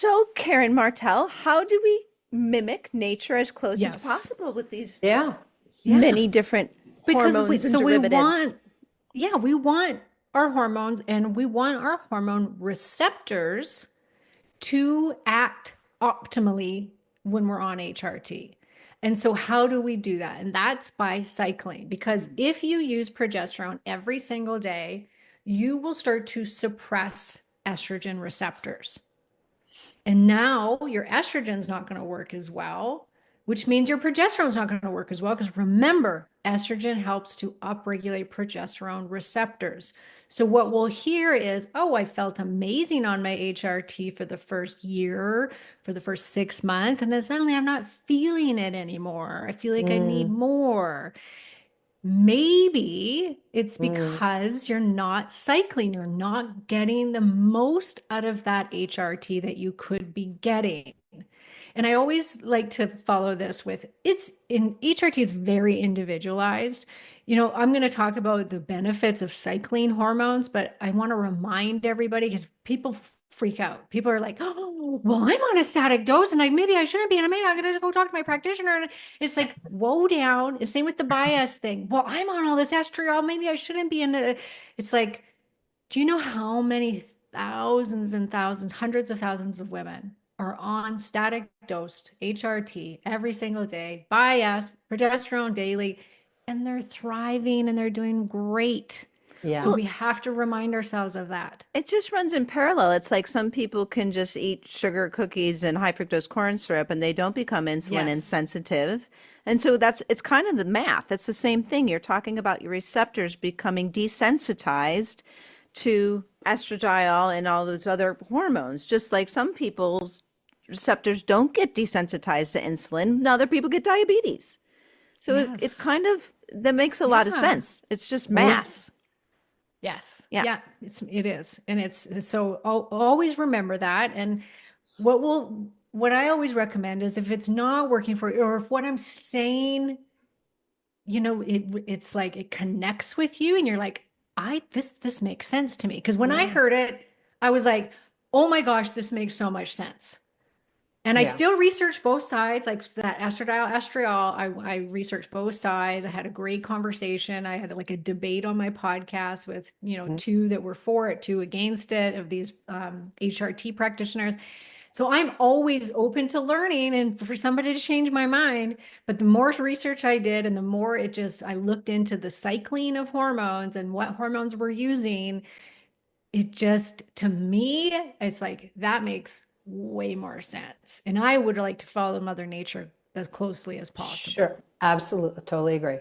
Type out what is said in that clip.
So, Karen Martel, how do we mimic nature as close as Yes. possible with these Yeah. Yeah. many different Because we hormones and so we derivatives? want yeah, we want our hormones and we want our hormone receptors to act optimally when we're on HRT. And so how do we do that? And that's by cycling. Because if you use progesterone every single day, you will start to suppress estrogen receptors. And now your estrogen's not going to work as well, which means your progesterone's not going to work as well. Because remember, estrogen helps to upregulate progesterone receptors. So what we'll hear is, oh, I felt amazing on my HRT for the first year, for the first 6 months, and then suddenly I'm not feeling it anymore. I feel like I need Mm, more. Maybe it's mm. because you're not cycling, you're not getting the most out of that HRT that you could be getting. And I always like to follow this with it's in HRT is very individualized. I'm going to talk about the benefits of cycling hormones, but I want to remind everybody because people freak out. People are like, oh, well, I'm on a static dose and maybe I shouldn't be. And maybe I'm going to go talk to my practitioner. And it's like, whoa down. The same with the bias thing. Well, I'm on all this estriol. Maybe I shouldn't be in it. It's like, do you know how many thousands and thousands, hundreds of thousands of women are on static dosed HRT every single day, bias, progesterone daily, and they're thriving and they're doing great. So Yeah. Well, we have to remind ourselves of that. it just runs in parallel. It's like some people can just eat sugar cookies and high fructose corn syrup and they don't become insulin Yes. insensitive. And so it's kind of the math. It's the same thing. You're talking about your receptors becoming desensitized to estradiol and all those other hormones, just like some people's receptors don't get desensitized to insulin, and other people get diabetes. So it's Yes. kind of that makes a lot of Yeah. sense. It's just math. Yes. Yes. Yeah. Yeah. It is. And it's so always remember that. And what I always recommend is if it's not working for you, or if what I'm saying, it's like it connects with you and you're like, this makes sense to me. Because when I Yeah. heard it, I was like, oh my gosh, this makes so much sense. And I Yeah. still research both sides, like that estriol. I researched both sides. I had a great conversation. I had like a debate on my podcast with, Mm. two that were for it, two against it of these HRT practitioners. So I'm always open to learning and for somebody to change my mind. But the more research I did and the more I looked into the cycling of hormones and what hormones we're using, it just, to me, it's like that makes way more sense. And I would like to follow Mother Nature as closely as possible. Sure. Absolutely. Totally agree.